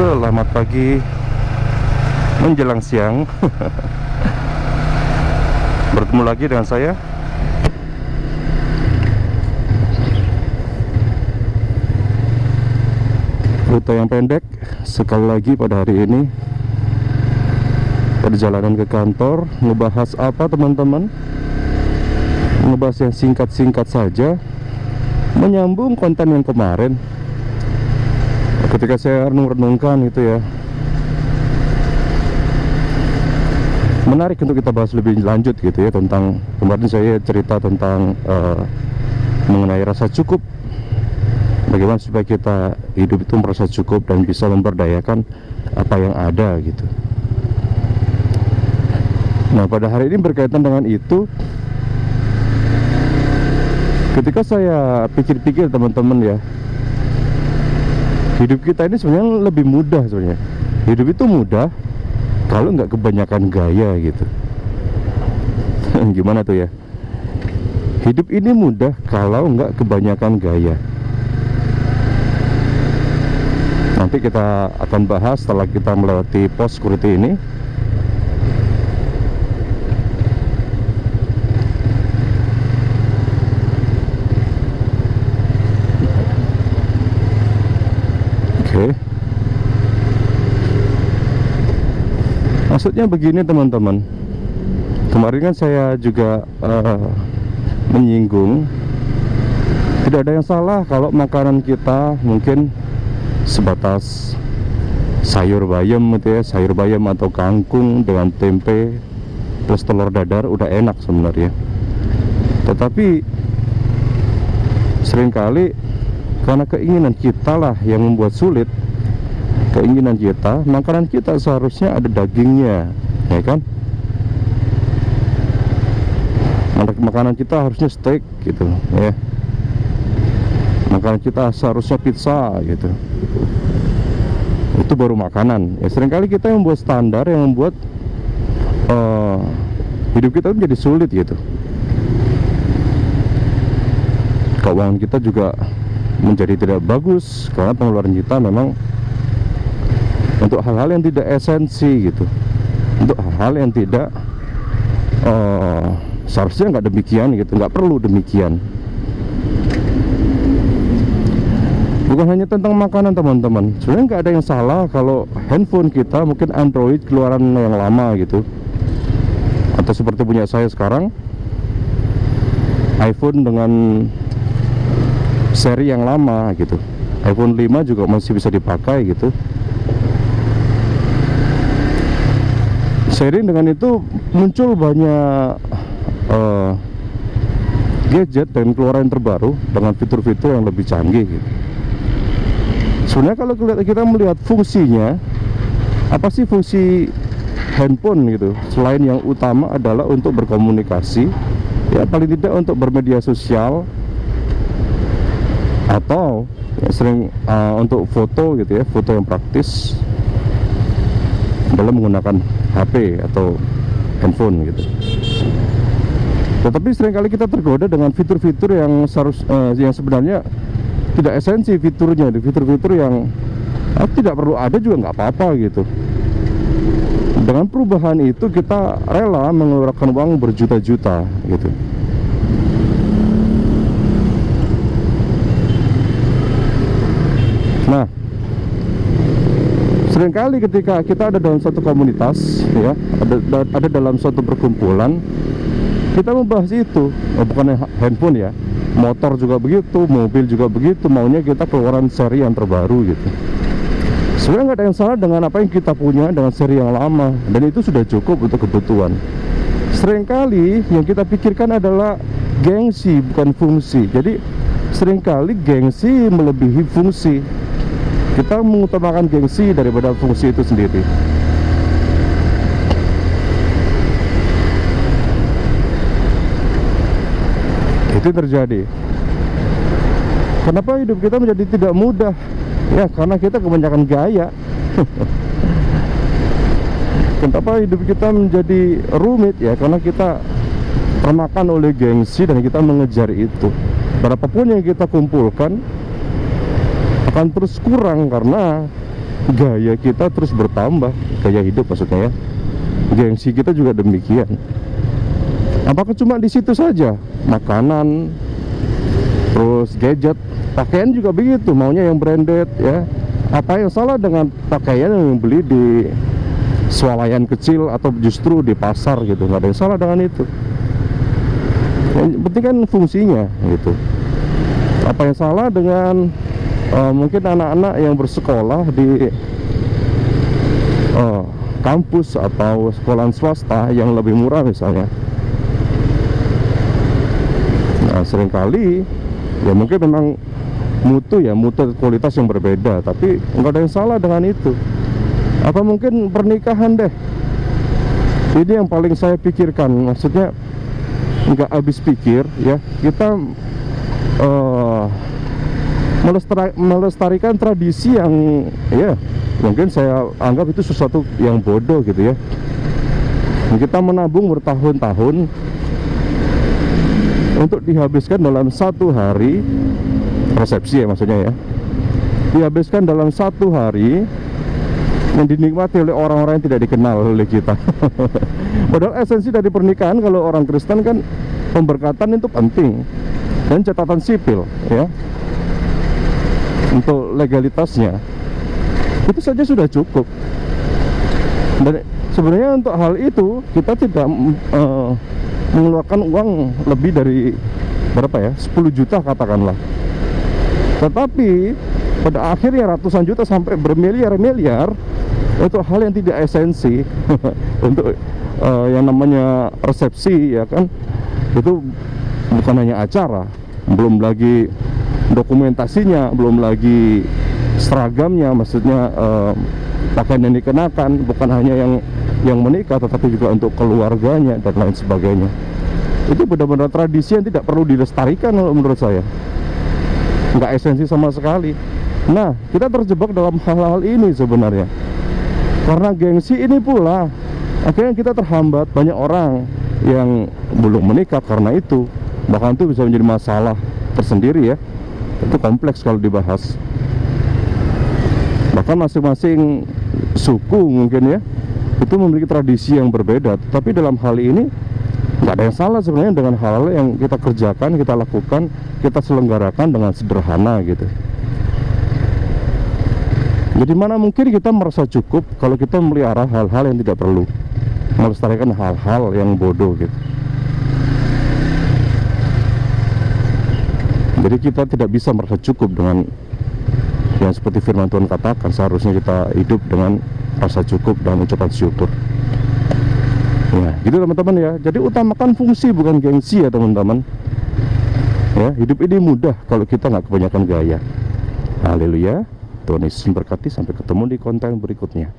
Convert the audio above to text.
Selamat pagi menjelang siang. Bertemu lagi dengan saya. Rute yang pendek sekali lagi pada hari ini. Perjalanan ke kantor. Ngebahas apa teman-teman? Ngebahas yang singkat-singkat saja, menyambung konten yang kemarin. Ketika saya renung-renungkan gitu ya, menarik untuk kita bahas lebih lanjut gitu ya, tentang kemarin saya cerita tentang mengenai rasa cukup. Bagaimana supaya kita hidup itu merasa cukup dan bisa memberdayakan apa yang ada gitu. Nah, pada hari ini berkaitan dengan itu. Ketika saya pikir-pikir teman-teman ya, hidup kita ini sebenarnya lebih mudah sebenarnya. Hidup itu mudah kalau nggak kebanyakan gaya gitu. Gimana tuh ya? Hidup ini mudah kalau nggak kebanyakan gaya. Nanti kita akan bahas setelah kita melewati pos security ini. Oke. Maksudnya begini teman-teman. Kemarin kan saya juga menyinggung, tidak ada yang salah kalau makanan kita mungkin sebatas sayur bayam gitu ya, sayur bayam atau kangkung dengan tempe plus telur dadar udah enak sebenarnya. Tetapi seringkali karena keinginan kita lah yang membuat sulit. Keinginan kita, makanan kita seharusnya ada dagingnya, ya kan? Makanan kita harusnya steak gitu ya. Makanan kita seharusnya pizza gitu. Itu baru makanan ya. Seringkali kita yang membuat standar, yang membuat hidup kita menjadi sulit gitu. Keuangan kita juga menjadi tidak bagus karena pengeluaran kita memang untuk hal-hal yang tidak esensi gitu, untuk hal-hal yang tidak seharusnya nggak demikian gitu, nggak perlu demikian. Bukan hanya tentang makanan teman-teman, sebenarnya nggak ada yang salah kalau handphone kita mungkin Android keluaran yang lama gitu, atau seperti punya saya sekarang iPhone dengan seri yang lama gitu. iPhone 5 juga masih bisa dipakai gitu. Seiring dengan itu muncul banyak gadget dan keluaran terbaru dengan fitur-fitur yang lebih canggih gitu. Sebenarnya kalau kita melihat fungsinya, apa sih fungsi handphone gitu, selain yang utama adalah untuk berkomunikasi, ya paling tidak untuk bermedia sosial, atau ya, sering untuk foto gitu ya, foto yang praktis dalam menggunakan HP atau handphone gitu. Tetapi seringkali kita tergoda dengan fitur-fitur yang yang sebenarnya tidak esensi fiturnya, fitur-fitur yang tidak perlu ada juga nggak apa-apa gitu. Dengan perubahan itu kita rela mengeluarkan uang berjuta-juta gitu. Nah, seringkali ketika kita ada dalam satu komunitas ya, ada dalam suatu perkumpulan, kita membahas itu, bukan handphone ya, motor juga begitu, mobil juga begitu, maunya kita keluaran seri yang terbaru gitu. Sebenarnya nggak ada yang salah dengan apa yang kita punya dengan seri yang lama, dan itu sudah cukup untuk kebutuhan. Seringkali yang kita pikirkan adalah gengsi, bukan fungsi. Jadi seringkali gengsi melebihi fungsi. Kita mengutamakan gengsi daripada fungsi itu sendiri. Itu terjadi. Kenapa hidup kita menjadi tidak mudah? Ya karena kita kebanyakan gaya. Kenapa hidup kita menjadi rumit? Ya karena kita termakan oleh gengsi dan kita mengejar itu. Berapapun yang kita kumpulkan akan terus kurang karena gaya kita terus bertambah, gaya hidup maksudnya ya, gengsi kita juga demikian. Apakah cuma di situ saja? Makanan, terus gadget, pakaian juga begitu, maunya yang branded ya. Apa yang salah dengan pakaian yang beli di swalayan kecil atau justru di pasar gitu? Nggak ada yang salah dengan itu. Yang penting kan fungsinya gitu. Apa yang salah dengan mungkin anak-anak yang bersekolah di kampus atau sekolahan swasta yang lebih murah misalnya? Nah, seringkali ya mungkin memang mutu kualitas yang berbeda, tapi nggak ada yang salah dengan itu. Apa mungkin pernikahan deh, ini yang paling saya pikirkan, maksudnya nggak habis pikir ya, kita melestarikan tradisi yang ya mungkin saya anggap itu sesuatu yang bodoh gitu ya. Kita menabung bertahun-tahun untuk dihabiskan dalam satu hari resepsi ya, maksudnya ya, dihabiskan dalam satu hari yang dinikmati oleh orang-orang yang tidak dikenal oleh kita. Padahal esensi dari pernikahan kalau orang Kristen kan pemberkatan itu penting, dan catatan sipil ya untuk legalitasnya itu saja sudah cukup. Dan sebenarnya untuk hal itu kita tidak mengeluarkan uang lebih dari berapa ya, 10 juta katakanlah. Tetapi pada akhirnya ratusan juta sampai bermiliar-miliar itu hal yang tidak esensi. Untuk yang namanya resepsi ya kan, itu bukan hanya acara, belum lagi dokumentasinya, belum lagi seragamnya, maksudnya pakaian yang dikenakan bukan hanya yang menikah, tetapi juga untuk keluarganya dan lain sebagainya. Itu benar-benar tradisi yang tidak perlu dilestarikan menurut saya, nggak esensi sama sekali. Nah, kita terjebak dalam hal-hal ini sebenarnya karena gengsi ini pula akhirnya kita terhambat. Banyak orang yang belum menikah karena itu, bahkan itu bisa menjadi masalah tersendiri ya. Itu kompleks kalau dibahas. Bahkan masing-masing suku mungkin ya itu memiliki tradisi yang berbeda. Tapi dalam hal ini nggak ada yang salah sebenarnya dengan hal yang kita kerjakan, kita lakukan, kita selenggarakan dengan sederhana gitu. Jadi mana mungkin kita merasa cukup kalau kita melihara hal-hal yang tidak perlu, melestarikan hal-hal yang bodoh gitu. Jadi kita tidak bisa merasa cukup dengan yang seperti firman Tuhan katakan. Seharusnya kita hidup dengan rasa cukup dan ucapan syukur. Ya, gitu teman-teman ya. Jadi utamakan fungsi bukan gengsi ya teman-teman. Ya, hidup ini mudah kalau kita nggak kebanyakan gaya. Haleluya. Tuhan Yesus memberkati. Sampai ketemu di konten berikutnya.